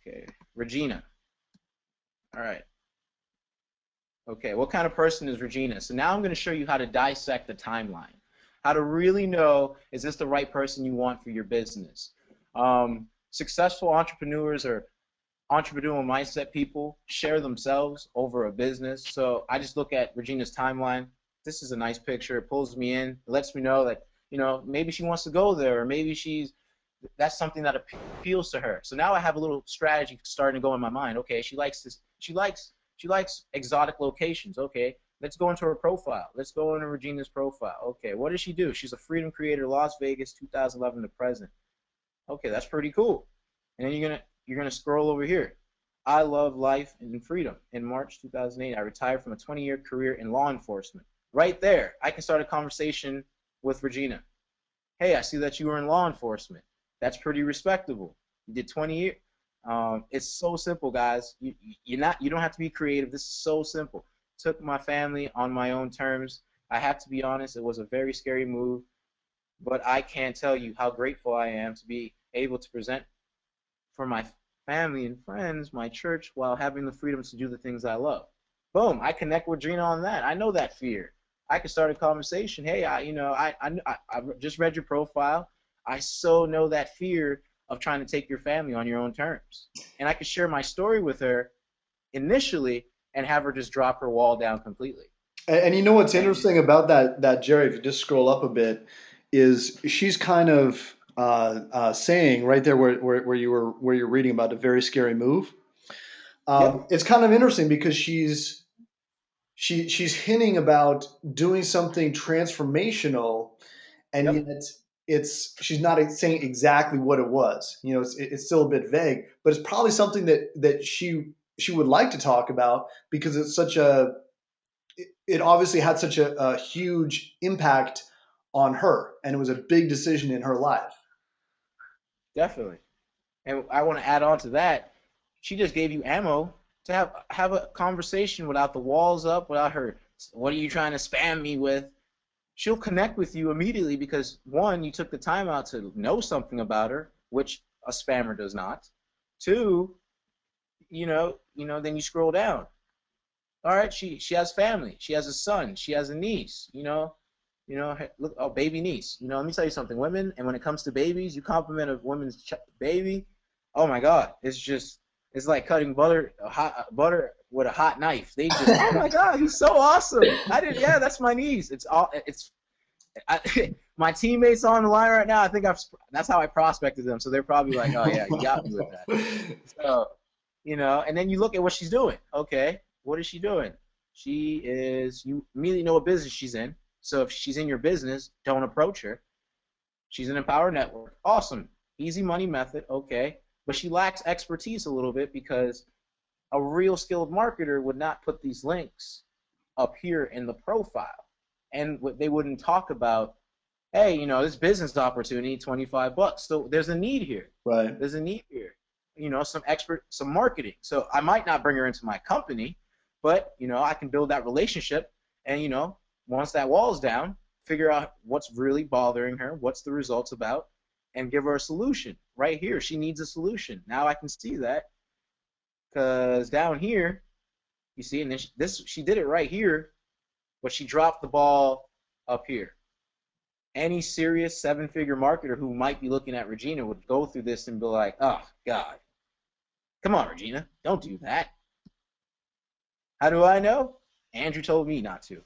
Okay, Regina. All right. Okay, what kind of person is Regina? So now I'm going to show you how to dissect the timeline, how to really know, is this the right person you want for your business? Successful entrepreneurs or entrepreneurial mindset people share themselves over a business. So I just look at Regina's timeline. This is a nice picture. It pulls me in. It lets me know that, maybe she wants to go there, or maybe that's something that appeals to her. So now I have a little strategy starting to go in my mind. Okay, she likes this. She likes exotic locations. Okay, let's go into her profile. Let's go into Regina's profile. Okay, what does she do? She's a freedom creator, Las Vegas, 2011 to present. Okay, that's pretty cool. And then you're gonna scroll over here. I love life and freedom. In March 2008, I retired from a 20-year career in law enforcement. Right there, I can start a conversation with Regina. Hey, I see that you were in law enforcement. That's pretty respectable. You did 20 years. It's so simple, guys. You don't have to be creative. This is so simple. Took my family on my own terms. I have to be honest, it was a very scary move, but I can't tell you how grateful I am to be able to present for my family and friends, my church, while having the freedom to do the things I love. Boom, I connect with Gina on that. I know that fear. I can start a conversation. Hey, I just read your profile. I so know that fear of trying to take your family on your own terms. And I could share my story with her initially and have her just drop her wall down completely. And you know what's And interesting about that Jerry, if you just scroll up a bit, is she's kind of saying right there where you're reading about a very scary move. yep, It's kind of interesting because she's hinting about doing something transformational, and yep, yet it's she's not saying exactly what it was. You know, it's still a bit vague, but it's probably something that she would like to talk about because it's such a it obviously had such a huge impact on her, and it was a big decision in her life. definitely. And I want to add on to that. She just gave you ammo to have a conversation without the walls up, without her. What are you trying to spam me with? She'll connect with you immediately because one, you took the time out to know something about her, which a spammer does not. Two, then you scroll down. All right, she has family. She has a son. She has a niece. Hey, look, oh, baby niece. Let me tell you something. Women, and when it comes to babies, you compliment a woman's baby. Oh my God, it's like cutting butter with a hot knife. They just, oh my God, he's so awesome. Yeah, that's my niece. My teammates on the line right now. I think that's how I prospected them. So they're probably like, oh yeah, you got me with that. So, and then you look at what she's doing. Okay, what is she doing? You immediately know what business she's in. So if she's in your business, don't approach her. She's in Empower Network. Awesome. Easy money method. Okay. But she lacks expertise a little bit because a real skilled marketer would not put these links up here in the profile. And they wouldn't talk about, hey, this business opportunity, 25 bucks. So there's a need here. Right. There's a need here. Some marketing. So I might not bring her into my company, but, I can build that relationship and, once that wall's down, figure out what's really bothering her, what's the results about, and give her a solution. Right here, she needs a solution. Now I can see that because down here, you see, and then she did it right here, but she dropped the ball up here. Any serious seven-figure marketer who might be looking at Regina would go through this and be like, oh, God, come on, Regina, don't do that. How do I know? Andrew told me not to.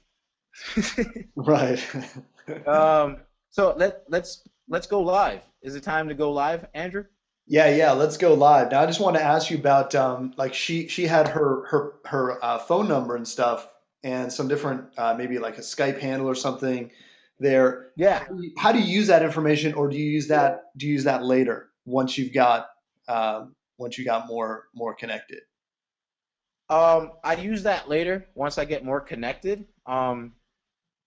Right. So let's go live. Is it time to go live, Andrew? Yeah, yeah. Let's go live. Now, I just want to ask you about like she had her phone number and stuff, and some different maybe like a Skype handle or something there. Yeah. How do you use that information, or do you use that later once you got more connected? I use that later once I get more connected.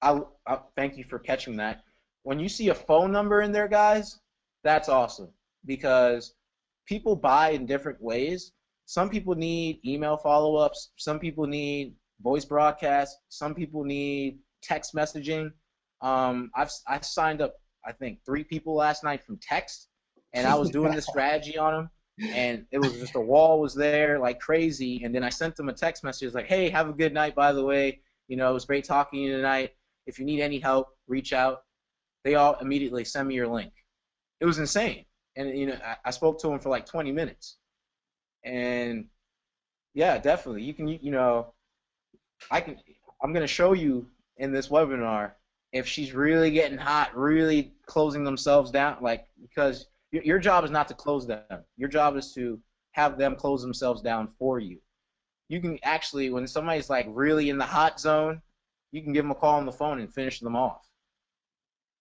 I thank you for catching that. When you see a phone number in there, guys, that's awesome because people buy in different ways. Some people need email follow-ups. Some people need voice broadcasts. Some people need text messaging. I signed up, I think, 3 people last night from text, and I was doing this strategy on them. and it was just the wall was there like crazy. And then I sent them a text message like, hey, have a good night, by the way. You know, it was great talking to you tonight. If you need any help, reach out. They all immediately send me your link. It was insane. And you know, I spoke to them for like 20 minutes. And yeah, definitely. You can, you know, I can. I'm gonna show you in this webinar if she's really getting hot, really closing themselves down, like because your job is not to close them. Your job is to have them close themselves down for you. You can actually, when somebody's like really in the hot zone, you can give them a call on the phone and finish them off.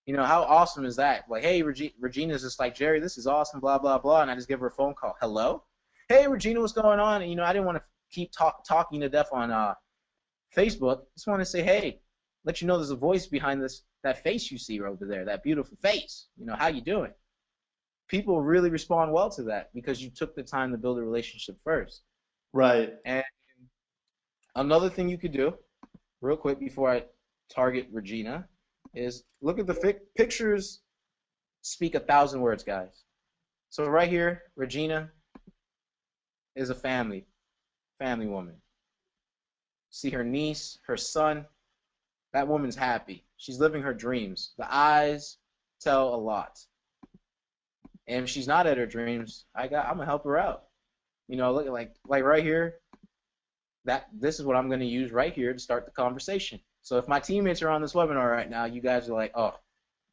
You know, how awesome is that? Like, hey, Regina's just like, Jerry, this is awesome, blah, blah, blah. And I just give her a phone call. Hello? Hey, Regina, what's going on? And, you know, I didn't want to keep talking to death on Facebook. Just want to say, hey, let you know there's a voice behind that face you see over there, that beautiful face. You know, how you doing? People really respond well to that because you took the time to build a relationship first. Right. And another thing you could do, real quick before I target Regina, is look at the pictures speak 1,000 words, guys. So right here, Regina is a family woman. See her niece, her son. That woman's happy. She's living her dreams. The eyes tell a lot. And if she's not at her dreams, I'm gonna help her out. You know, look at like right here. This is what I'm gonna use right here to start the conversation. So if my teammates are on this webinar right now, you guys are like, oh,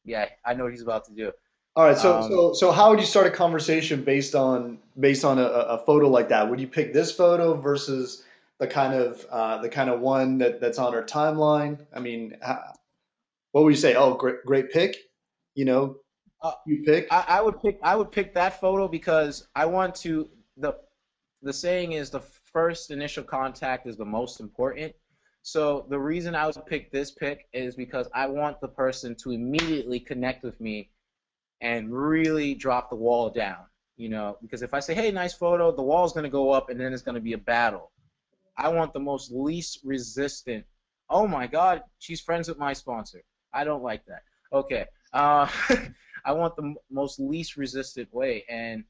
yeah, I know what he's about to do. All right. So how would you start a conversation based on a photo like that? Would you pick this photo versus the kind of one that's on our timeline? I mean, what would you say? Oh, great pick. You know, Uh, you pick. I would pick that photo because I want to the saying is the first initial contact is the most important. So the reason I would pick this pick is because I want the person to immediately connect with me and really drop the wall down. You know, because if I say, hey, nice photo, the wall's going to go up and then it's going to be a battle. I want the most least resistant. Oh my God, she's friends with my sponsor. I don't like that. Okay. I want the most least resistant way. And,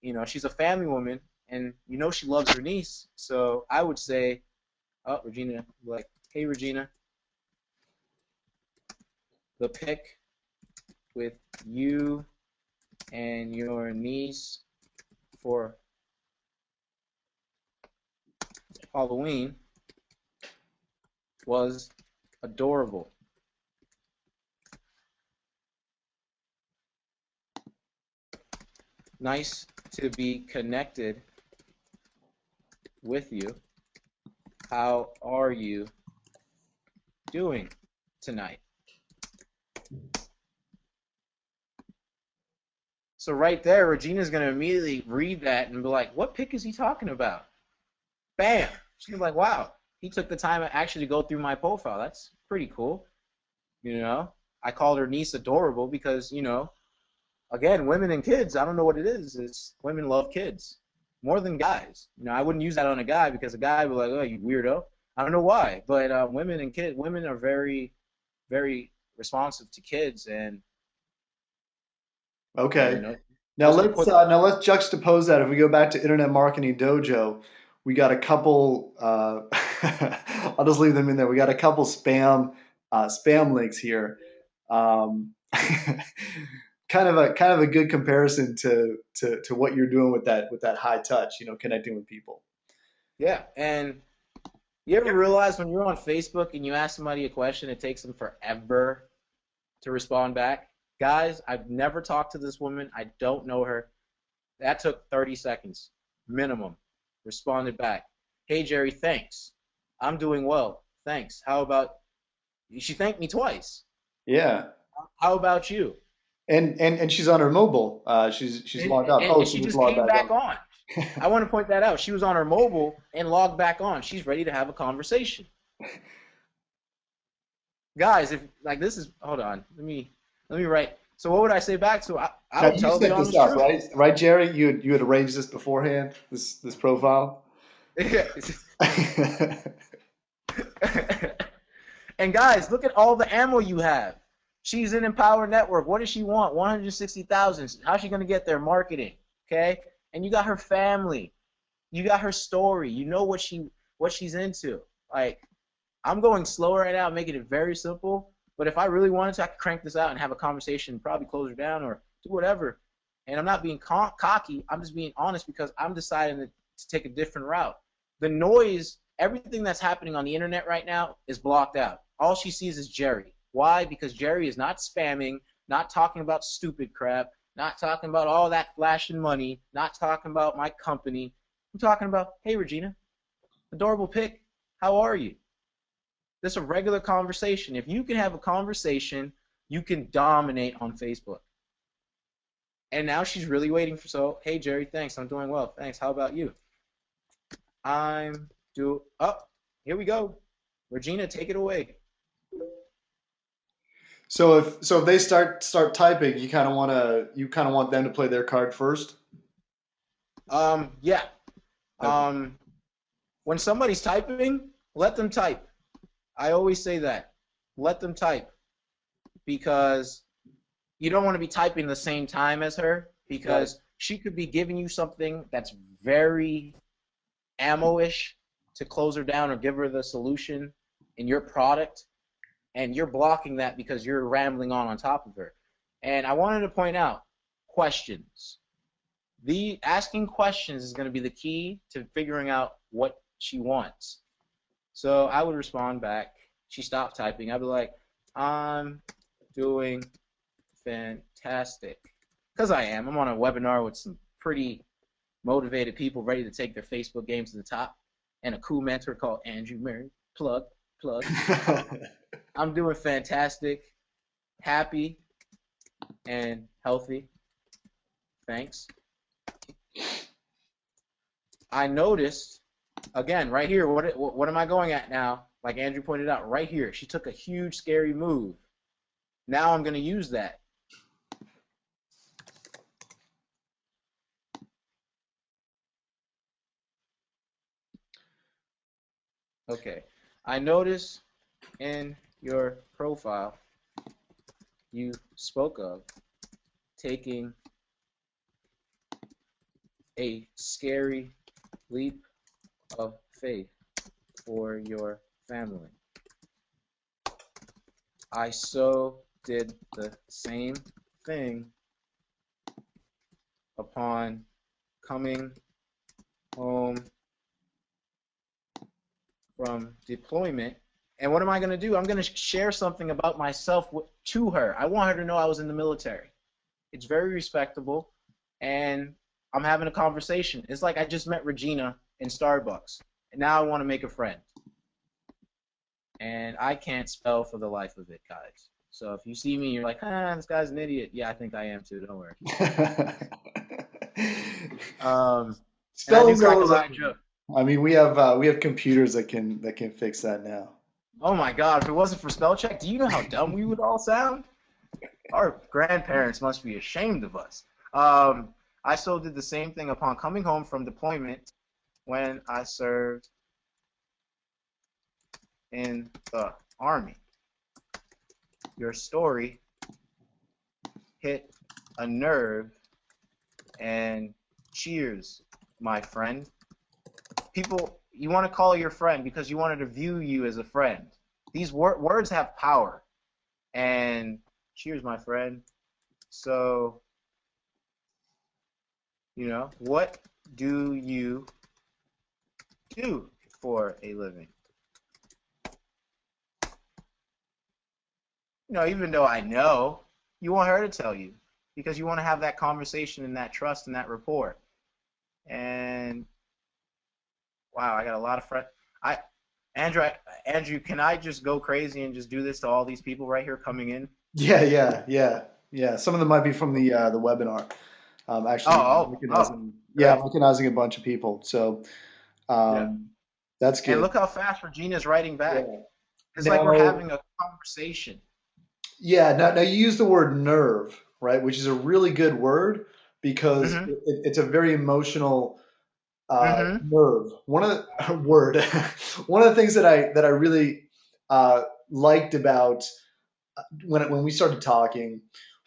you know, she's a family woman and, you know, she loves her niece. So I would say, oh, Regina, like, hey, Regina, the pic with you and your niece for Halloween was adorable. Nice to be connected with you. How are you doing tonight? So right there, Regina's going to immediately read that and be like, what pic is he talking about? Bam! She's like, wow, he took the time actually to go through my profile. That's pretty cool. You know, I called her niece adorable because, you know, again, women and kids, I don't know what it is. It's women love kids more than guys. You know, I wouldn't use that on a guy because a guy would be like, oh, you weirdo. I don't know why, but women are very, very responsive to kids, and Okay. you know, Now just to let's put uh, now let's juxtapose that. If we go back to Internet Marketing Dojo, we got a couple. I'll just leave them in there. We got a couple spam links here. Um, kind of a good comparison to what you're doing with that high touch. You know, connecting with people. yeah. And you ever realize when you're on Facebook and you ask somebody a question, it takes them forever to respond back? Guys, I've never talked to this woman. I don't know her. That took 30 seconds minimum. Responded back. Hey, Jerry, thanks. I'm doing well. Thanks. How about she thanked me twice. Yeah. How about you? And she's on her mobile. She's And, logged out. and, Oh, and she she just just logged came back back on. on. I want to point that out. She was on her mobile and logged back on. She's ready to have a conversation. Guys, if like this is hold on. Let me write. So what would I say back to her? I Now would you tell her the set this honest up, truth. right? Right, Jerry? You had arranged this beforehand, this profile. And guys, look at all the ammo you have. She's in Empower Network. What does she want? 160,000. How's she gonna get there? Marketing. Okay. And you got her family. You got her story. You know what she's into. Like, I'm going slow right now, making it very simple. But if I really wanted to, I could crank this out and have a conversation, probably close her down or do whatever. And I'm not being cocky. I'm just being honest because I'm deciding to take a different route. The noise, everything that's happening on the internet right now is blocked out. All she sees is Jerry. Why? Because Jerry is not spamming, not talking about stupid crap, not talking about all that flashing money, not talking about my company. I'm talking about, hey, Regina, adorable pic. How are you? This is a regular conversation. If you can have a conversation, you can dominate on Facebook. And now she's really waiting for, so, hey, Jerry, thanks. I'm doing well. Thanks. How about you? Oh, here we go. Regina, take it away. So if they start typing, you kind of want them to play their card first. Yeah. Okay. Um, when somebody's typing, let them type. I always say that. Let them type because you don't want to be typing the same time as her Right. because she could be giving you something that's very ammo-ish to close her down or give her the solution in your product, and you're blocking that because you're rambling on top of her. And I wanted to point out questions. The asking questions is going to be the key to figuring out what she wants. So I would respond back. She stopped typing. I'd be like, I'm doing fantastic. Because I am. I'm on a webinar with some pretty motivated people ready to take their Facebook game to the top, and a cool mentor called Andrew Murray. Plug, plug. I'm doing fantastic, happy, and healthy. Thanks. I noticed, again, right here, what am I going at now? Like Andrew pointed out, right here, she took a huge, scary move. Now I'm going to use that. Okay. I noticed in your profile you spoke of taking a scary leap of faith for your family. I so did the same thing upon coming home from deployment. And what am I going to do? I'm going to share something about myself to her. I want her to know I was in the military. It's very respectable, and I'm having a conversation. It's like I just met Regina in Starbucks, and now I want to make a friend. And I can't spell for the life of it, guys. So if you see me, you're like, this guy's an idiot. Yeah, I think I am too. Don't worry. Um, and I do Spelling's a crack a little. side joke. I mean, we have computers that can fix that now. Oh my God! If it wasn't for spell check, do you know how dumb we would all sound? Our grandparents must be ashamed of us. I so did the same thing upon coming home from deployment when I served in the Army. Your story hit a nerve, and cheers, my friend. People, you want to call your friend because you wanted to view you as a friend. These words have power, and cheers, my friend. So, what do you do for a living? Even though I know, you want her to tell you because you want to have that conversation and that trust and that rapport. And wow, I got a lot of friends. I, Andrew, Andrew, can I just go crazy and just do this to all these people right here coming in? Yeah. Some of them might be from the webinar. Actually, Oh, I'm great. recognizing a bunch of people. So Yeah. um, that's And good. look how fast Regina's writing back. Yeah. It's like we're Now, having a conversation. now you use the word nerve, right? Which is a really good word because Mm-hmm. it's a very emotional Mm-hmm. nerve. One of the word, one of the things that I really liked about when we started talking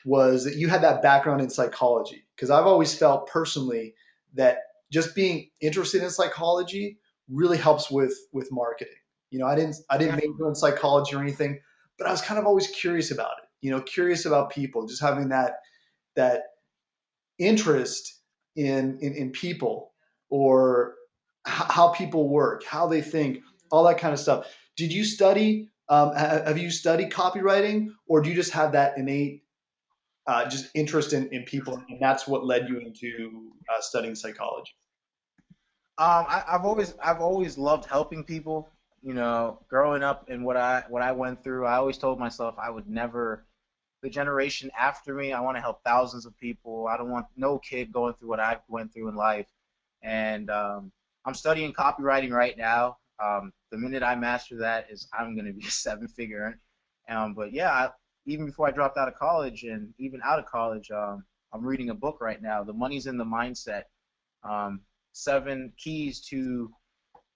was that you had that background in psychology because I've always felt personally that just being interested in psychology really helps with marketing. I didn't major in psychology or anything, but I was kind of always curious about it. Curious about people, just having that interest in people, or how people work, how they think, all that kind of stuff. Did you study? Have you studied copywriting, or do you just have that innate just interest in people, and that's what led you into studying psychology? I've always loved helping people. Growing up and what I went through, I always told myself I would never. The generation after me, I want to help thousands of people. I don't want no kid going through what I went through in life. And I'm studying copywriting right now. The minute I master that, is I'm going to be a seven-figure. But yeah, even before I dropped out of college, and even out of college, I'm reading a book right now. The Money's in the Mindset. Um, 7 keys to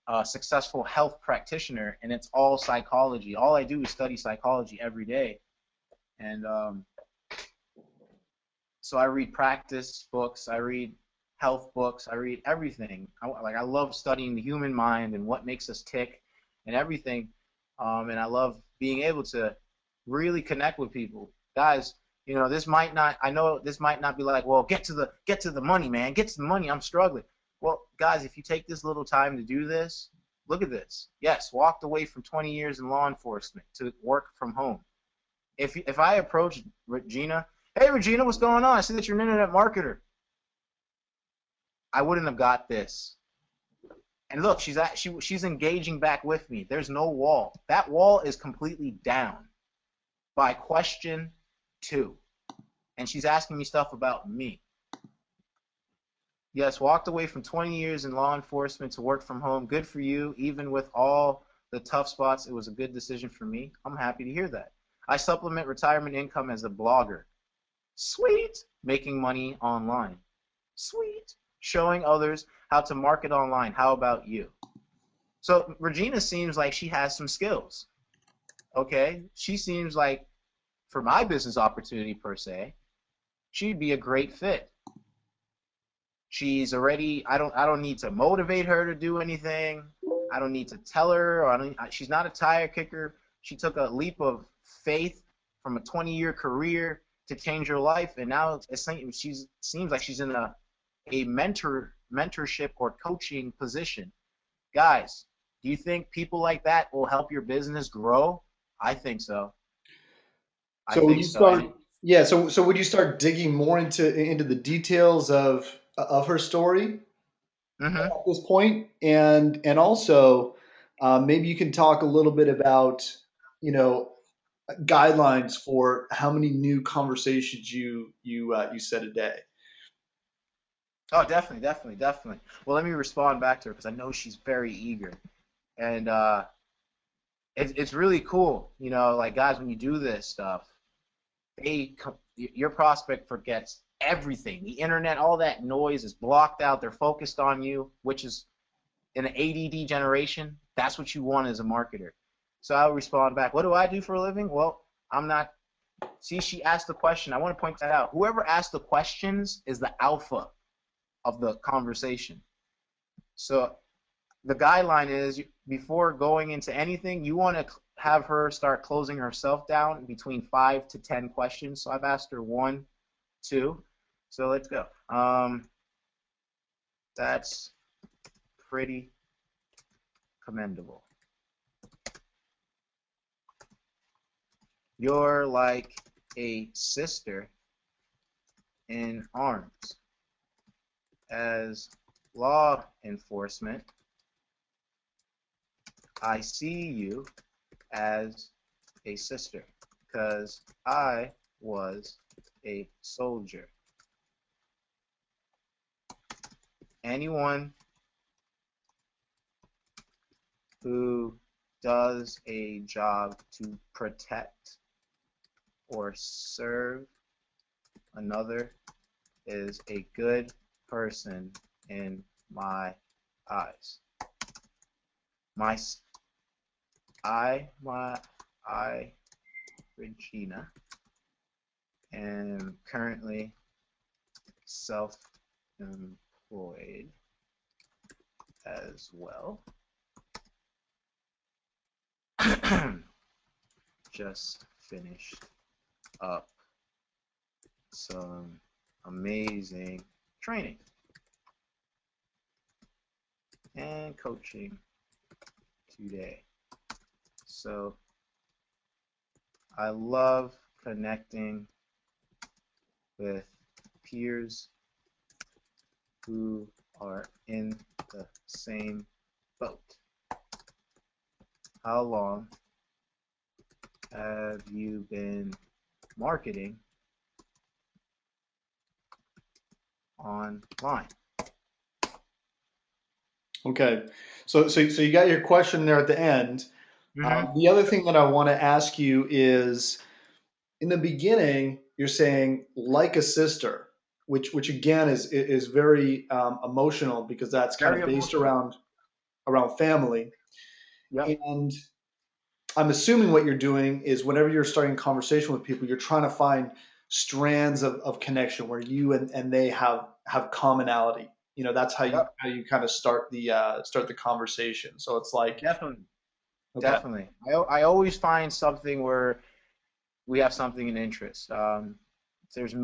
a successful health practitioner, and it's all psychology. All I do is study psychology every day. And so I read practice books, I read health books, I read everything. I love studying the human mind and what makes us tick and everything. And I love being able to really connect with people. Guys, this might not. I know this might not be like, well, get to the money, man. Get to the money. I'm struggling. Well, guys, if you take this little time to do this, look at this. Yes, walked away from 20 years in law enforcement to work from home. If I approached Regina, hey Regina, what's going on? I see that you're an internet marketer. I wouldn't have got this. And look, she's engaging back with me. There's no wall. That wall is completely down by question 2, and she's asking me stuff about me. Yes, walked away from 20 years in law enforcement to work from home. Good for you. Even with all the tough spots, it was a good decision for me. I'm happy to hear that. I supplement retirement income as a blogger. Sweet. Making money online. Sweet. Showing others how to market online. How about you? So Regina seems like she has some skills. Okay? She seems like, for my business opportunity per se, she'd be a great fit. She's already. I don't need to motivate her to do anything. I don't need to tell her. She's not a tire kicker. She took a leap of faith from a 20-year career to change her life, and now she seems like she's in a mentorship or coaching position. Guys, do you think people like that will help your business grow? I think so. I So would think you so. And start? Yeah. So would you start digging more into the details of her story mhm. at this point, and also maybe you can talk a little bit about you know guidelines for how many new conversations you set a day. Oh, definitely, definitely, definitely. Well, let me respond back to her because I know she's very eager, and it's really cool. Like guys, when you do this stuff, your prospect forgets everything. The internet, all that noise is blocked out. They're focused on you, which is in an ADD generation. That's what you want as a marketer. So I'll respond back. What do I do for a living? Well, I'm not. See, she asked the question. I want to point that out. Whoever asked the questions is the alpha of the conversation. So the guideline is, before going into anything, you want to have her start closing herself down between 5 to 10 questions. So I've asked her 1, 2. So let's go. That's pretty commendable. You're like a sister in arms. As law enforcement, I see you as a sister because I was a soldier. Anyone who does a job to protect or serve another is a good person in my eyes. My I, Regina, am currently self-employed. employed as well. Just finished up some amazing training and coaching today. So I love connecting with peers who are in the same boat. How long have you been marketing online? Okay. So you got your question there at the end. Mm-hmm. The other thing that I want to ask you is, in the beginning, you're saying like a sister, which again is very emotional because that's kind Very of based emotional. around family. Yep. And I'm assuming what you're doing is whenever you're starting a conversation with people, you're trying to find strands of connection where you and they have commonality. You know, that's Yep. how you kind of start the conversation. So it's like, Definitely. okay, Definitely. I always find something where we have something in interest. There's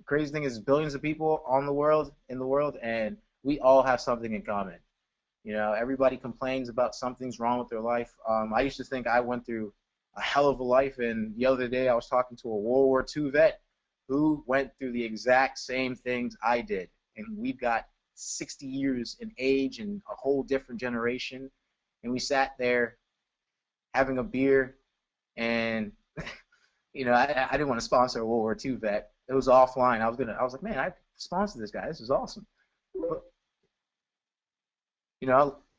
crazy thing is billions of people on the world in the world, and we all have something in common. You know, everybody complains about something's wrong with their life. I used to think I went through a hell of a life, and the other day I was talking to a World War II vet who went through the exact same things I did, and we've got 60 years in age and a whole different generation, and we sat there having a beer, and I didn't want to sponsor a World War II vet. It was offline. I was like, man, I sponsor this guy. This is awesome. But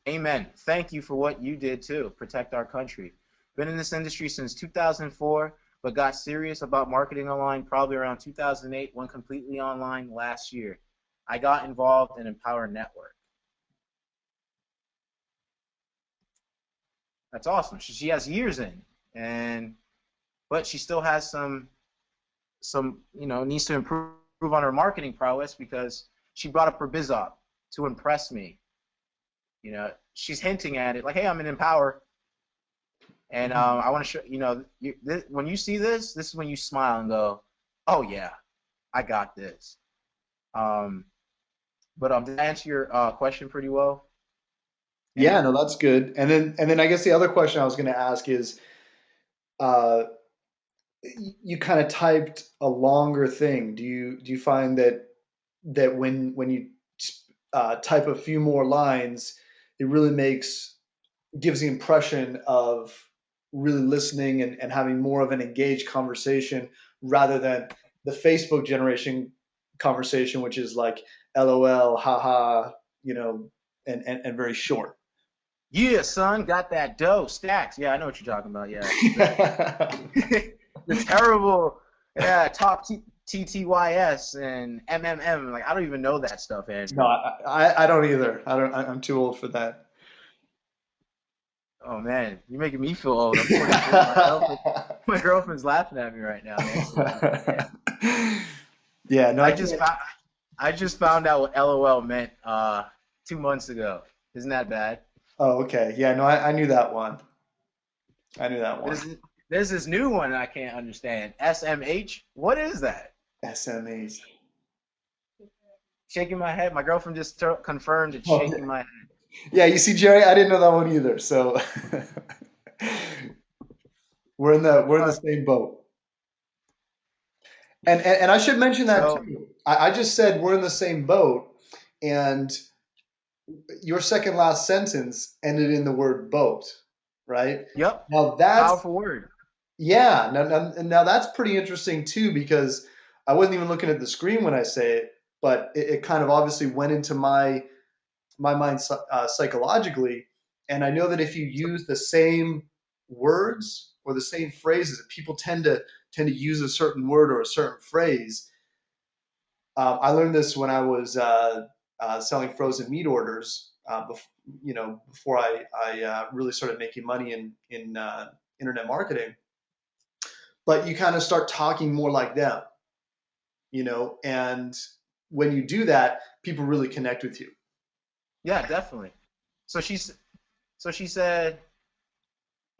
amen. Thank you for what you did too. Protect our country. Been in this industry since 2004, but got serious about marketing online probably around 2008, went completely online last year. I got involved in Empower Network. That's awesome. She has years in, and but she still has needs to improve on her marketing prowess because she brought up her biz op to impress me. She's hinting at it like, hey, I'm in Empower, and I want to show when you see this is when you smile and go, oh yeah, I got this. Um, but did I answer your question pretty well? And yeah, no, that's good. And then I guess the other question I was going to ask is, uh, you kind of typed a longer thing. Do you find that when you type a few more lines, it really gives the impression of really listening and having more of an engaged conversation rather than the Facebook generation conversation, which is like LOL, haha, you know, and very short. yeah, son, got that dough stacks. Yeah, I know what you're talking about. Yeah, the terrible, yeah, top TTYS and MMM. Like I don't even know that stuff, No, Andrew. I don't either. I don't. I'm too old for that. Oh man, you're making me feel old. I'm 24. My girlfriend's laughing at me right now, man. She's like, "Damn." Yeah, no, I I just can't. found I just found out what LOL meant 2 months ago. Isn't that bad? Oh, okay. Yeah, no, I knew that one. I knew that one. There's this new one I can't understand. SMH. What is that? SMH. Shaking my head. My girlfriend just confirmed it's Oh, shaking my head. yeah, you see, Jerry, I didn't know that one either. So we're in the Uh, same boat. And I should mention that so, too. I just said we're in the same boat, and your second last sentence ended in the word boat, right? yep, Now that's powerful word. yeah. Now that's pretty interesting too because I wasn't even looking at the screen when I say it, but it kind of obviously went into my mind psychologically, and I know that if you use the same words or the same phrases, people tend to use a certain word or a certain phrase. I learned this when I was selling frozen meat orders. Before I really started making money in internet marketing. But you kind of start talking more like them, and when you do that, people really connect with you. Yeah, definitely. So she said,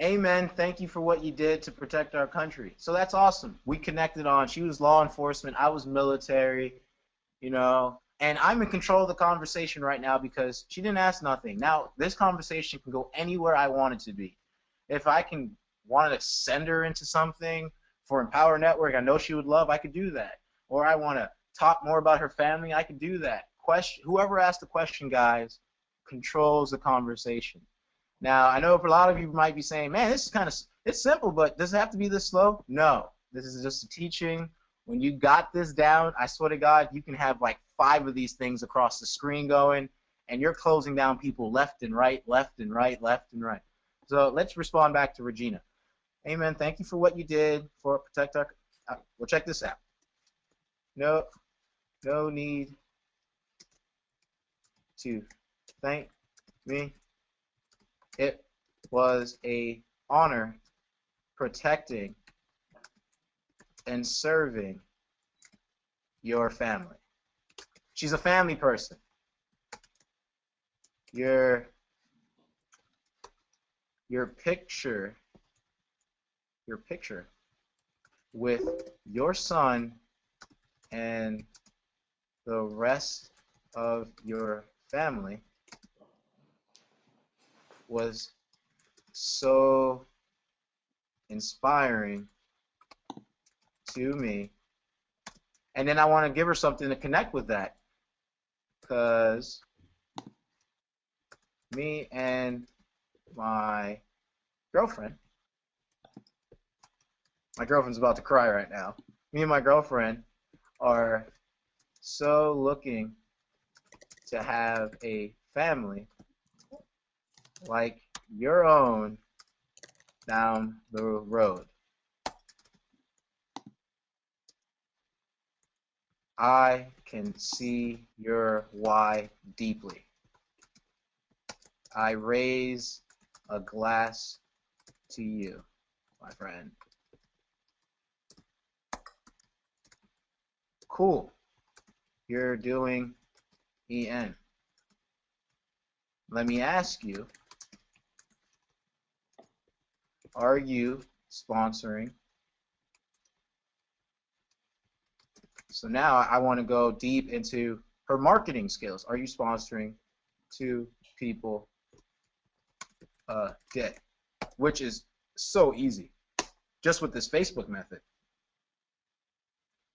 "Amen. Thank you for what you did to protect our country." So that's awesome. We connected on. She was law enforcement. I was military. And I'm in control of the conversation right now because she didn't ask nothing. Now this conversation can go anywhere I want it to be. If I can want to send her into something for Empower Network, I know she would love, I could do that. Or I want to talk more about her family, I could do that. Whoever asked the question, guys, controls the conversation. Now, I know for a lot of you might be saying, man, this is it's simple, but does it have to be this slow? No. This is just a teaching. When you got this down, I swear to God, you can have like 5 of these things across the screen going, and you're closing down people left and right, left and right, left and right. So let's respond back to Regina. Amen. Thank you for what you did for protect our. Well, check this out. No, no need to thank me. It was a honor protecting and serving your family. She's a family person. Your picture with your son and the rest of your family was so inspiring to me. And then I want to give her something to connect with that, because me and my girlfriend's about to cry right now. Me and my girlfriend are so looking to have a family like your own down the road. I can see your why deeply. I raise a glass to you, my friend. Cool. You're doing EN. Let me ask you, are you sponsoring? So now I want to go deep into her marketing skills. Are you sponsoring 2 people a day? Which is so easy, just with this Facebook method.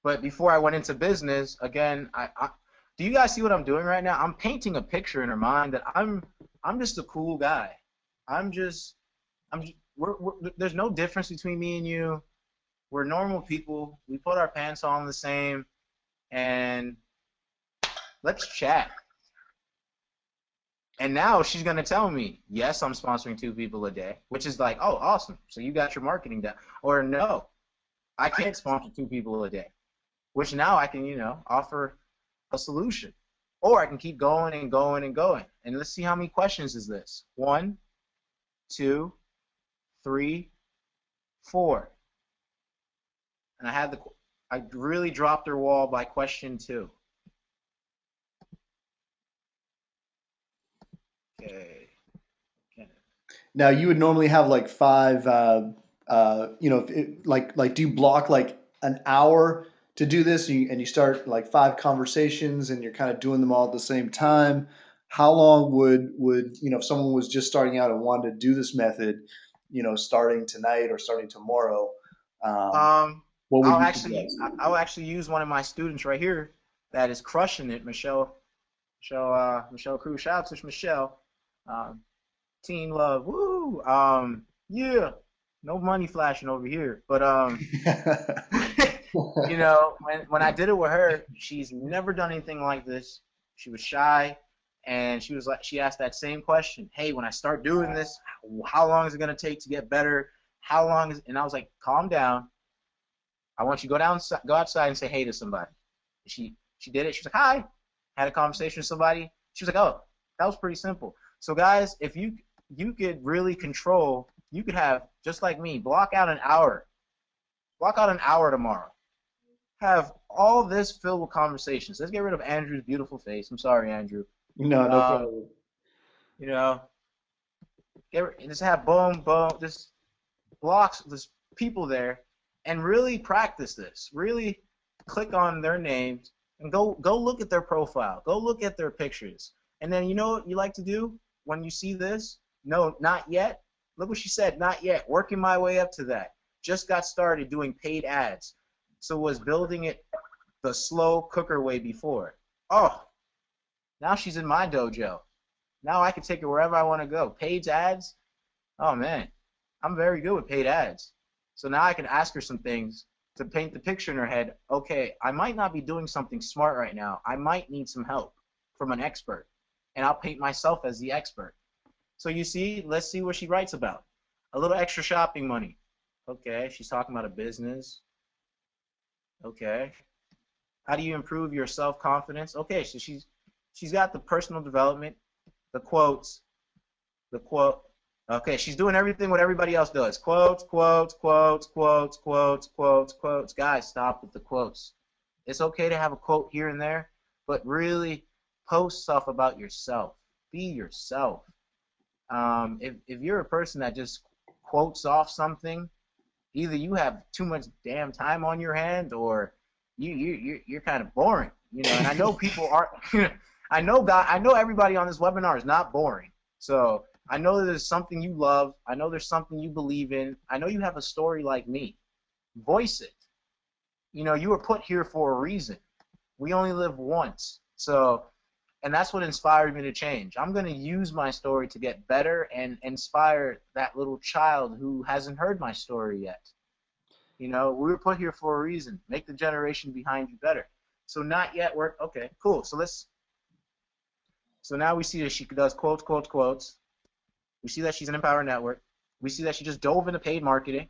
But before I went into business, again, do you guys see what I'm doing right now? I'm painting a picture in her mind that I'm just a cool guy. There's no difference between me and you. We're normal people. We put our pants on the same, and let's chat. And now she's going to tell me, yes, I'm sponsoring 2 people a day, which is like, oh, awesome. So you got your marketing down. Or no, I can't sponsor 2 people a day, which now I can, offer a solution. Or I can keep going and going and going. And let's see how many questions is this. 1, 2, 3, 4. And I really dropped her wall by question 2. Okay. Now you would normally have like 5, do you block like an hour to do this, and you start like 5 conversations, and you're kind of doing them all at the same time? How long would if someone was just starting out and wanted to do this method, starting tonight or starting tomorrow, um, Um, what would I'll you actually suggest? I'll actually use one of my students right here that is crushing it, Michelle Cruz. Shout out to Michelle. Um, Teen love, woo. Yeah, no money flashing over here, but when I did it with her, she's never done anything like this. She was shy, and she asked that same question. Hey, when I start doing this, how long is it gonna take to get better? And I was like, calm down. I want you to go outside and say hey to somebody. She did it. She was like, hi. Had a conversation with somebody. She was like, oh, that was pretty simple. So guys, if you could really control, you could have, just like me, block out an hour. Block out an hour tomorrow. have all this filled with conversations. Let's get rid of Andrew's beautiful face. I'm sorry, Andrew. No, no Um, problem. you know, just have boom, boom, just blocks, just people there, and really practice this. Really click on their names and go look at their profile. Go look at their pictures. And then you know what you like to do when you see this? No, not yet. Look what she said, not yet. Working my way up to that. Just got started doing paid ads. So was building it the slow cooker way before. Oh, now she's in my dojo. Now I can take her wherever I want to go. Paid ads? Oh man, I'm very good with paid ads. So now I can ask her some things to paint the picture in her head. Okay, I might not be doing something smart right now. I might need some help from an expert. And I'll paint myself as the expert. So you see, let's see what she writes about. A little extra shopping money. Okay, she's talking about a business. Okay. How do you improve your self-confidence? Okay, so she's got the personal development, the quotes, the quote. Okay, she's doing everything what everybody else does. Quotes, quotes, quotes, quotes, quotes, quotes, quotes. Guys, stop with the quotes. It's okay to have a quote here and there, but really post stuff about yourself. Be yourself. If you're a person that just quotes off something, either you have too much damn time on your hand, or you're kind of boring, you know. And I know people are. I know everybody on this webinar is not boring. So I know that there's something you love. I know there's something you believe in. I know you have a story like me. Voice it. You know, you were put here for a reason. We only live once. So, and that's what inspired me to change. I'm going to use my story to get better and inspire that little child who hasn't heard my story yet. You know, we were put here for a reason. Make the generation behind you better. So not yet work. Okay, cool. So now we see that she does quotes, quotes, quotes. We see that she's an Empower Network. We see that she just dove into paid marketing,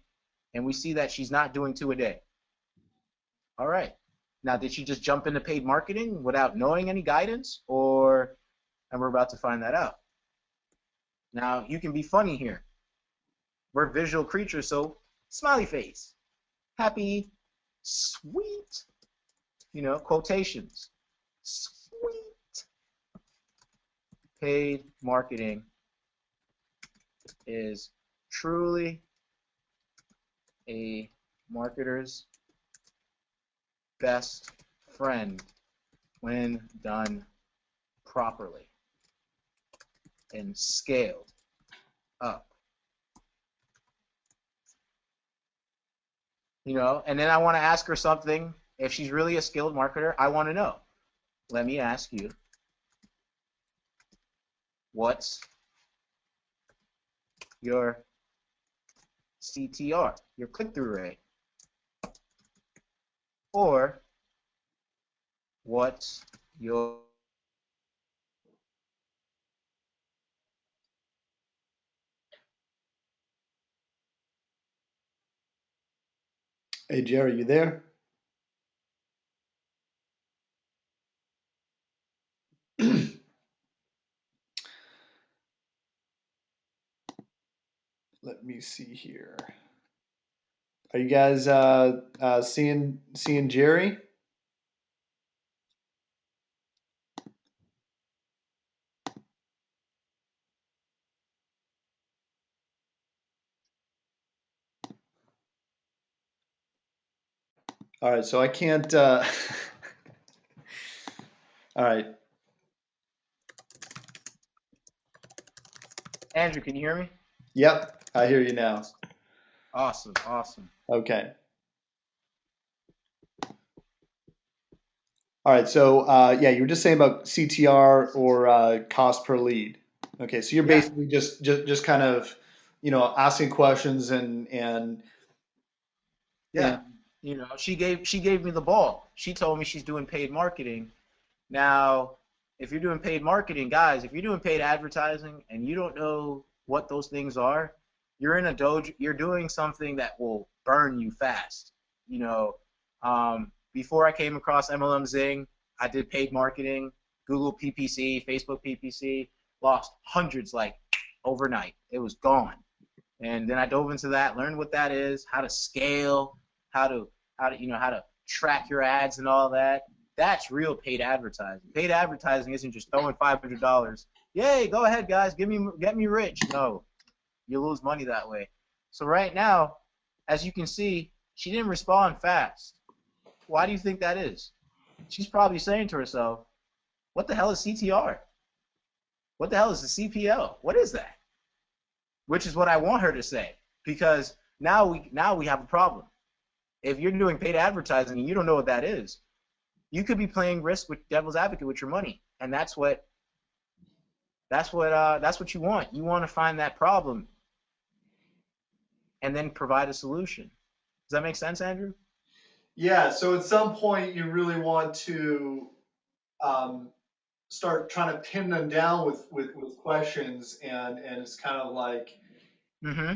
and we see that she's not doing 2 a day. All right. Now, did she just jump into paid marketing without knowing any guidance, or? And we're about to find that out. Now, you can be funny here. We're visual creatures, so smiley face, happy, sweet, you know, quotations. Sweet. Paid marketing is truly a marketer's best friend when done properly and scaled up. You know, and then I want to ask her something. If she's really a skilled marketer, I want to know. Let me ask you, what's your CTR, your click-through rate? Or what's your Hey, Jerry, you there? Let me see here. Are you guys seeing Jerry? All right, so I can't. All right. Andrew, can you hear me? Yep, I hear you now. Awesome, awesome. Okay. All right. So yeah, you were just saying about CTR or cost per lead. Okay, so you're Yeah, basically just kind of asking questions and yeah. You know, she gave me the ball. She told me she's doing paid marketing. Now, if you're doing paid marketing, guys, if you're doing paid advertising and you don't know what those things are, you're in a dojo, you're doing something that will burn you fast. You know, before I came across MLM Zing, I did paid marketing, Google PPC, Facebook PPC, lost hundreds like overnight. It was gone. And then I dove into that, learned what that is, how to scale, how to how to track your ads and all that. That's real paid advertising. Paid advertising isn't just throwing $500. Yay, go ahead, guys, get me rich. No, you lose money that way. So right now, as you can see, she didn't respond fast. Why do you think that is? She's probably saying to herself, what the hell is CTR? What the hell is the CPL? What is that? Which is what I want her to say, because now we have a problem. If you're doing paid advertising and you don't know what that is, you could be playing risk with devil's advocate with your money, and that's what you want. You want to find that problem and then provide a solution. Does that make sense, Andrew? Yeah. So at some point, you really want to start trying to pin them down with questions, and it's kind of like, Mm-hmm.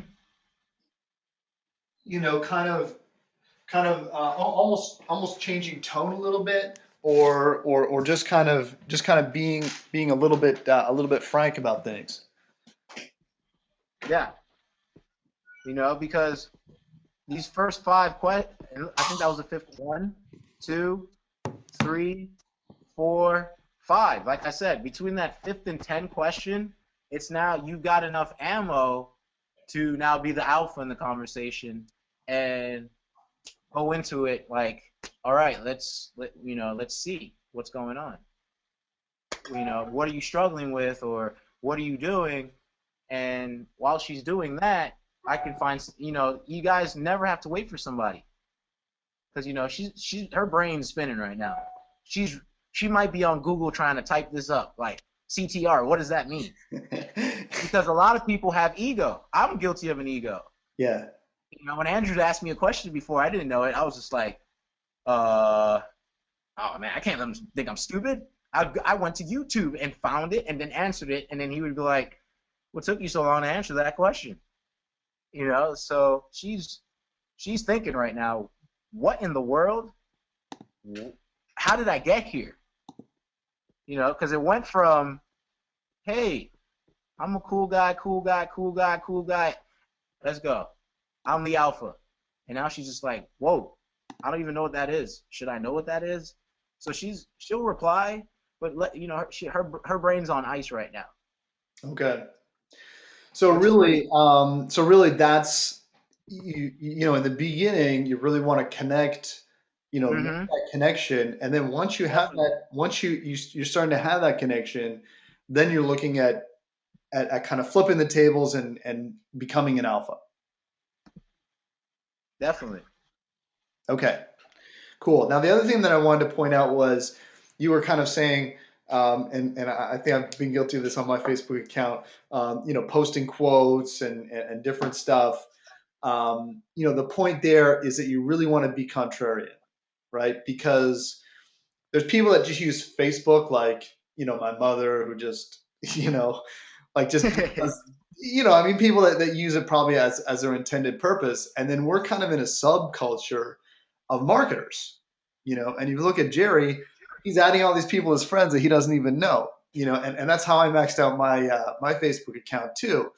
almost changing tone a little bit, or just kind of being a little bit frank about things. Yeah. Because these first five questions, I think that was the fifth one, 2, 3, 4, 5. Like I said, between that fifth and 10 question, it's now you've got enough ammo to now be the alpha in the conversation and go into it like, all right, let's see what's going on. What are you struggling with, or what are you doing? And while she's doing that, I can find, you guys never have to wait for somebody, because her brain's spinning right now. She might be on Google trying to type this up, like CTR. What does that mean? Because a lot of people have ego. I'm guilty of an ego. Yeah. When Andrew asked me a question before, I didn't know it. I was just like, oh man, I can't let him think I'm stupid. I went to YouTube and found it and then answered it, and then he would be like, what took you so long to answer that question? So she's thinking right now, what in the world? How did I get here? Because it went from, hey, I'm a cool guy, let's go. I'm the alpha. And now she's just like, whoa, I don't even know what that is. Should I know what that is? So she'll reply, but her brain's on ice right now. Okay. So really, that's in the beginning, you really want to connect, make Mm-hmm. that connection, and then once you have Definitely. that, once you're starting to have that connection, then you're looking at kind of flipping the tables and becoming an alpha. Definitely. Okay, cool. Now the other thing that I wanted to point out was you were kind of saying, and I think I've been guilty of this on my Facebook account, posting quotes and different stuff. The point there is that you really want to be contrarian, right? Because there's people that just use Facebook, like, my mother, who just, like just, I mean, people that use it probably as their intended purpose. And then we're kind of in a subculture of marketers, and you look at Jerry, he's adding all these people as friends that he doesn't even know, and that's how I maxed out my Facebook account too.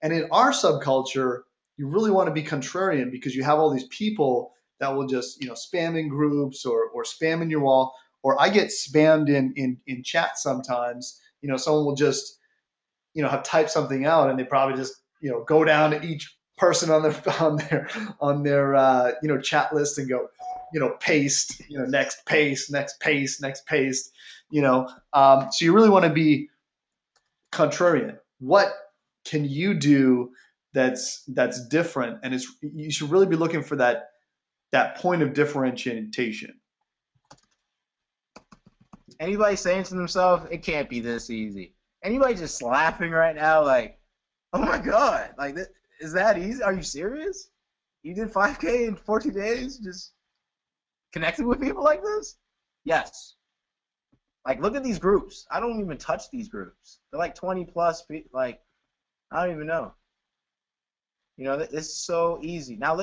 And in our subculture, you really want to be contrarian because you have all these people that will just, spam in groups or spam in your wall. Or I get spammed in chat sometimes. Someone will just, have typed something out, and they probably just, go down to each person on their chat list and go, paste, next paste, next paste, next paste. So you really want to be contrarian. What can you do that's different? And you should really be looking for that point of differentiation. Anybody saying to themselves, it can't be this easy? Anybody just laughing right now, like, oh my god, like, is that easy? Are you serious? You did 5K in 14 days, just connecting with people like this? Yes. Like, look at these groups. I don't even touch these groups. They're like 20 plus, like, I don't even know. It's so easy. Now,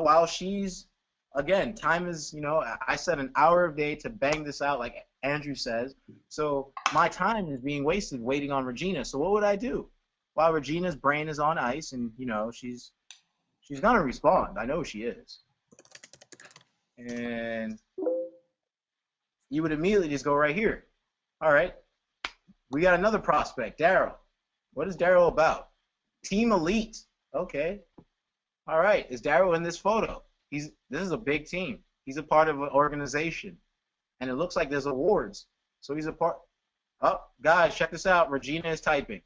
while she's, again, time is, I set an hour a day to bang this out, like Andrew says. So my time is being wasted waiting on Regina. So what would I do? While Regina's brain is on ice, and, she's going to respond. I know she is. and you would immediately just go right here. All right, we got another prospect, Daryl. What is Daryl about? Team Elite. Okay. All right. Is Daryl in this photo? This is a big team. He's a part of an organization, and it looks like there's awards. So he's a part. Oh, guys, check this out. Regina is typing.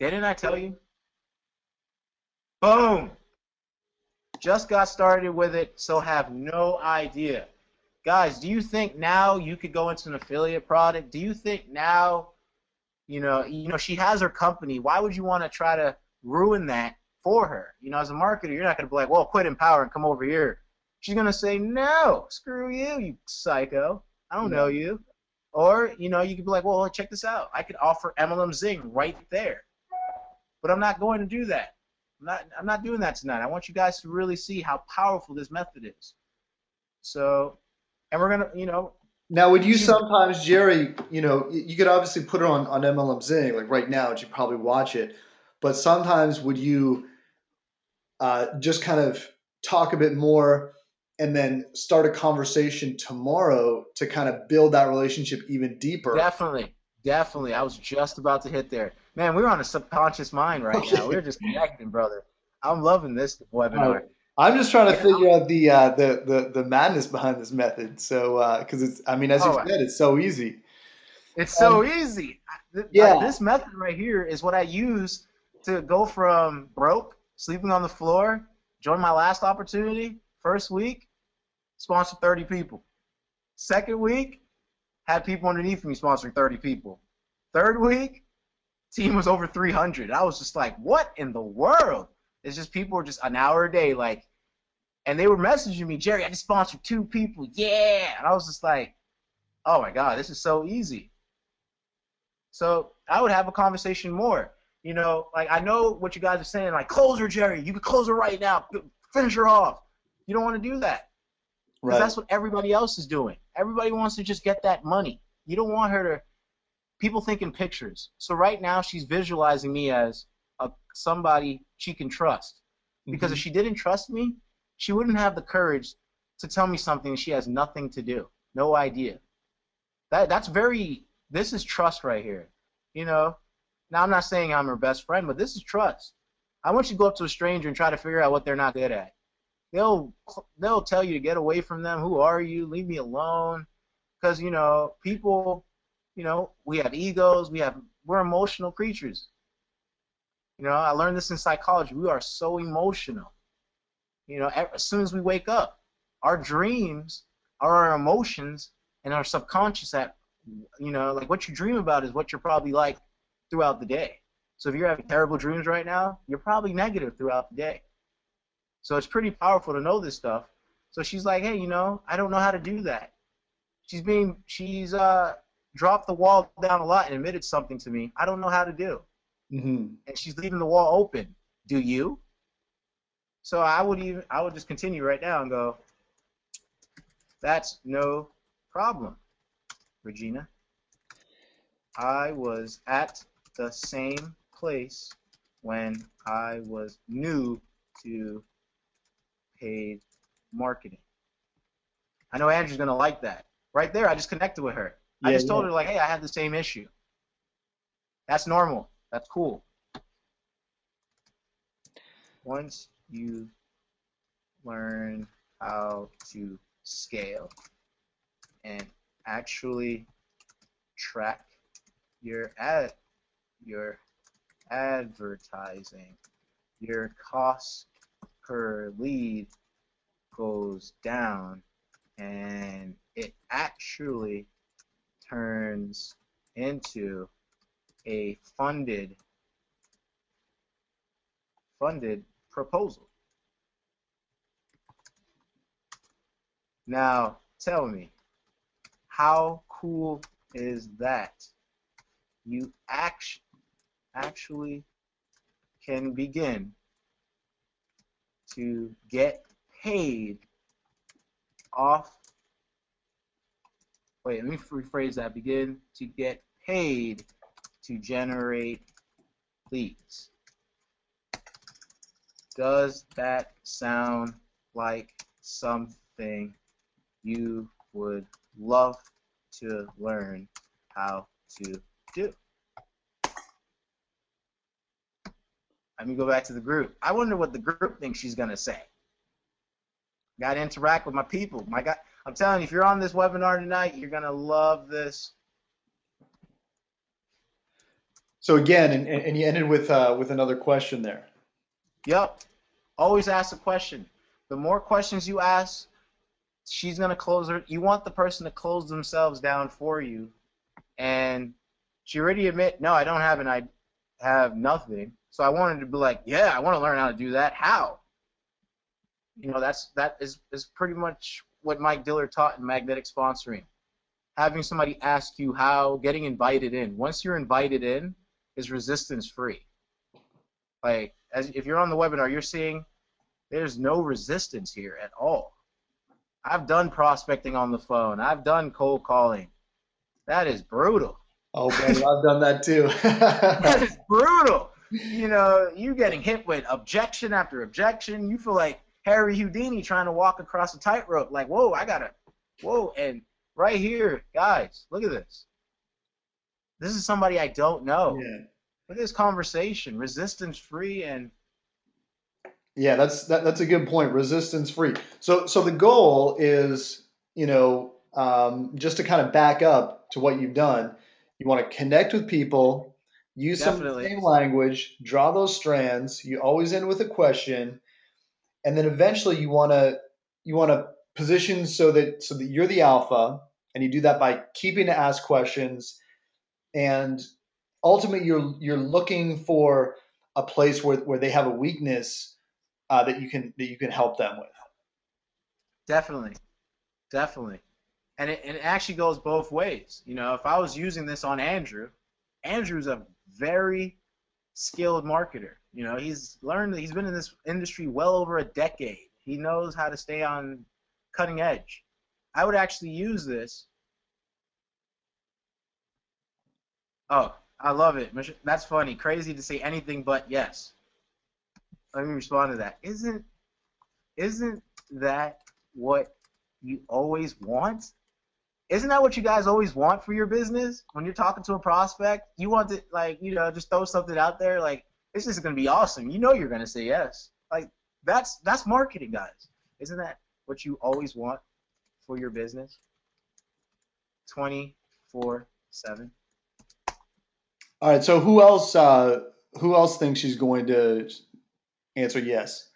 Didn't I tell you? Boom. Just got started with it, so have no idea. Guys, do you think now you could go into an affiliate product? Do you think now, she has her company. Why would you want to try to ruin that for her? As a marketer, you're not going to be like, well, quit Empower and come over here. She's going to say, no, screw you, you psycho. I don't know you. Or, you could be like, well, check this out. I could offer MLM Zing right there. But I'm not going to do that. I'm not doing that tonight. I want you guys to really see how powerful this method is. So, and we're going to, Now, would you sometimes, Jerry, you could obviously put it on MLM Zing, like right now, and you probably watch it, but sometimes would you just kind of talk a bit more and then start a conversation tomorrow to kind of build that relationship even deeper? Definitely. I was just about to hit there. Man, we're on a subconscious mind right now. We're just connecting, brother. I'm loving this webinar. I'm just trying to figure out the madness behind this method. So, because as you said, it's so easy. It's so easy. This method right here is what I use to go from broke, sleeping on the floor, join my last opportunity, first week, sponsor 30 people. Second week, had people underneath me sponsoring 30 people. Third week, team was over 300. I was just like, what in the world? It's just people were just an hour a day, and they were messaging me, Jerry, I just sponsored 2 people. Yeah. And I was just like, oh my God, this is so easy. So I would have a conversation more. I know what you guys are saying, like, close her, Jerry. You could close her right now. Finish her off. You don't want to do that. Because that's what everybody else is doing. Everybody wants to just get that money. You don't want her to. People think in pictures. So right now she's visualizing me as somebody she can trust. Because if she didn't trust me, she wouldn't have the courage to tell me something she has nothing to do. No idea. This is trust right here. Now I'm not saying I'm her best friend, but this is trust. I want you to go up to a stranger and try to figure out what they're not good at. They'll tell you to get away from them. Who are you? Leave me alone. Because, people, we have egos. We're emotional creatures. I learned this in psychology. We are so emotional. As soon as we wake up, our dreams are our emotions and our subconscious like what you dream about is what you're probably like throughout the day. So if you're having terrible dreams right now, you're probably negative throughout the day. So it's pretty powerful to know this stuff. So she's like, hey, I don't know how to do that. She's dropped the wall down a lot and admitted something to me I don't know how to do. And she's leaving the wall open. Do you? So I would just continue right now and go, that's no problem, Regina. I was at the same place when I was new to paid marketing. I know Andrew's going to like that. Right there, I just connected with her. I just told her, like, hey, I have the same issue. That's normal. That's cool. Once you learn how to scale and actually track your advertising, your cost per lead goes down, and it actually turns into a funded proposal. Now, tell me, how cool is that? You actually can begin to get paid off. Wait, let me rephrase that. Begin to get paid to generate leads. Does that sound like something thing you would love to learn how to do? Let me go back to the group. I wonder what the group thinks she's going to say. Got to interact with my people. My God, I'm telling you, if you're on this webinar tonight, you're going to love this. So again, and you ended with another question there. Yep. Always ask a question. The more questions you ask, she's going to close her. You want the person to close themselves down for you. And she already admit, no, I don't have I have nothing. So I wanted to be like, yeah, I want to learn how to do that. How? You know, that is pretty much what Mike Diller taught in magnetic sponsoring. Having somebody ask you how, getting invited in. Once you're invited in, is resistance free. Like, if you're on the webinar, you're seeing there's no resistance here at all. I've done prospecting on the phone. I've done cold calling. That is brutal. Oh, brother, I've done that too. That is brutal. You know, you're getting hit with objection after objection. You feel like Harry Houdini trying to walk across a tightrope. Like, whoa, whoa. And right here, guys, look at this. This is somebody I don't know. Yeah. Look at this conversation, resistance free, and yeah, that's a good point. Resistance free. So the goal is, just to kind of back up to what you've done. You want to connect with people, use some of the definitely, same language, draw those strands. You always end with a question, and then eventually you want to position so that you're the alpha, and you do that by keeping to ask questions, and ultimately you're looking for a place where they have a weakness that you can help them with. definitely, definitely. And it actually goes both ways. You know, if I was using this on Andrew, Andrew's a very skilled marketer. You know, he's been in this industry well over a decade. He knows how to stay on cutting edge. I would actually use this. Oh, I love it. That's funny. Crazy to say anything but yes. Let me respond to that. Isn't that what you always want? Isn't that what you guys always want for your business? When you're talking to a prospect, you want to, like, you know, just throw something out there like, this is going to be awesome. You know you're going to say yes. Like, that's marketing, guys. Isn't that what you always want for your business? 24/7. All right. So who else thinks she's going to answer yes?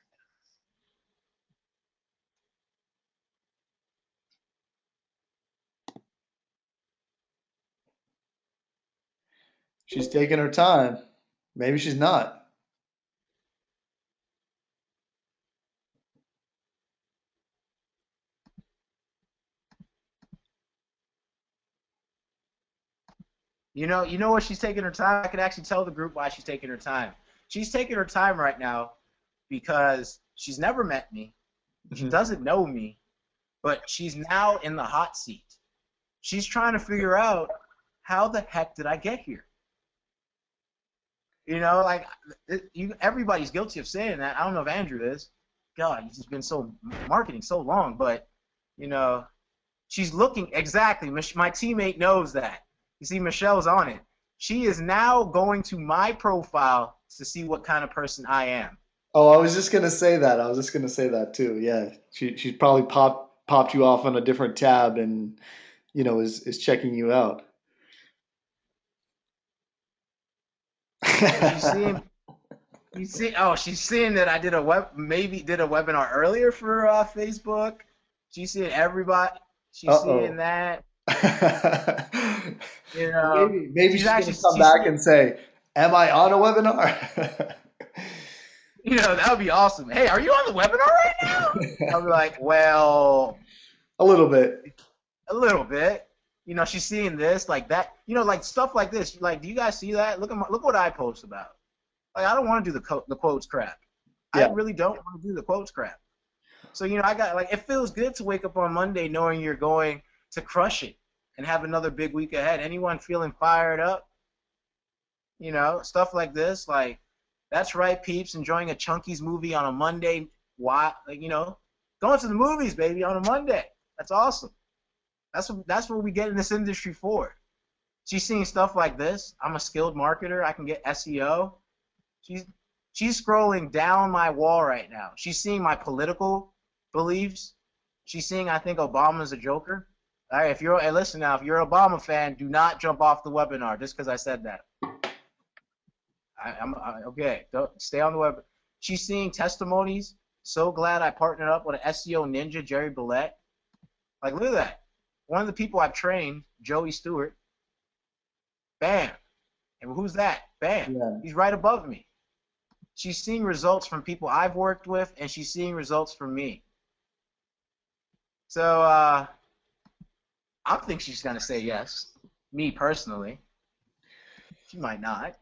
She's taking her time. Maybe she's not. You know what she's taking her time? I can actually tell the group why she's taking her time. She's taking her time right now because she's never met me. She Mhm. doesn't know me, but she's now in the hot seat. She's trying to figure out, how the heck did I get here? You know, like, everybody's guilty of saying that. I don't know if Andrew is. God, he's just been so marketing so long, but you know, she's looking exactly. My teammate knows that. You see, Michelle's on it. She is now going to my profile to see what kind of person I am. Oh, I was just gonna say that. I was just gonna say that too. Yeah, she's probably popped you off on a different tab and is checking you out. Is she seeing? You see? Oh, she's seeing that I did did a webinar earlier for Facebook. She's seeing everybody. She's seeing Uh-oh. that. You know, Maybe she's she's actually gonna come she's back and say, "Am I on a webinar?" you know, that would be awesome. Hey, are you on the webinar right now? I'll be like, well, A little bit. a little bit. You know, she's seeing this, like that. You know, like stuff like this. Like, do you guys see that? Look what I post about. Like, I don't want to do the quotes crap. I Yeah. really don't want to do the quotes crap. So, you know, I got, like, it feels good to wake up on Monday knowing you're going to crush it and have another big week ahead. Anyone feeling fired up? You know, stuff like this, like, that's right, peeps, enjoying a Chunky's movie on a Monday. Why, like, you know, Going to the movies, baby, on a Monday. That's awesome. That's what we get in this industry for. She's seeing stuff like this. I'm a skilled marketer. I can get SEO. She's she's scrolling down my wall right now. She's seeing my political beliefs. She's seeing I think Obama's a joker. All right, hey, listen now, if you're an Obama fan, do not jump off the webinar just because I said that. Okay. Don't stay on the web. She's seeing testimonies. So glad I partnered up with an SEO ninja, Jerry Billette. Like, look at that. One of the people I've trained, Joey Stewart. Bam. And who's that? Bam. Yeah. He's right above me. She's seeing results from people I've worked with, and she's seeing results from me. So I think she's gonna say yes. Me personally. She might not.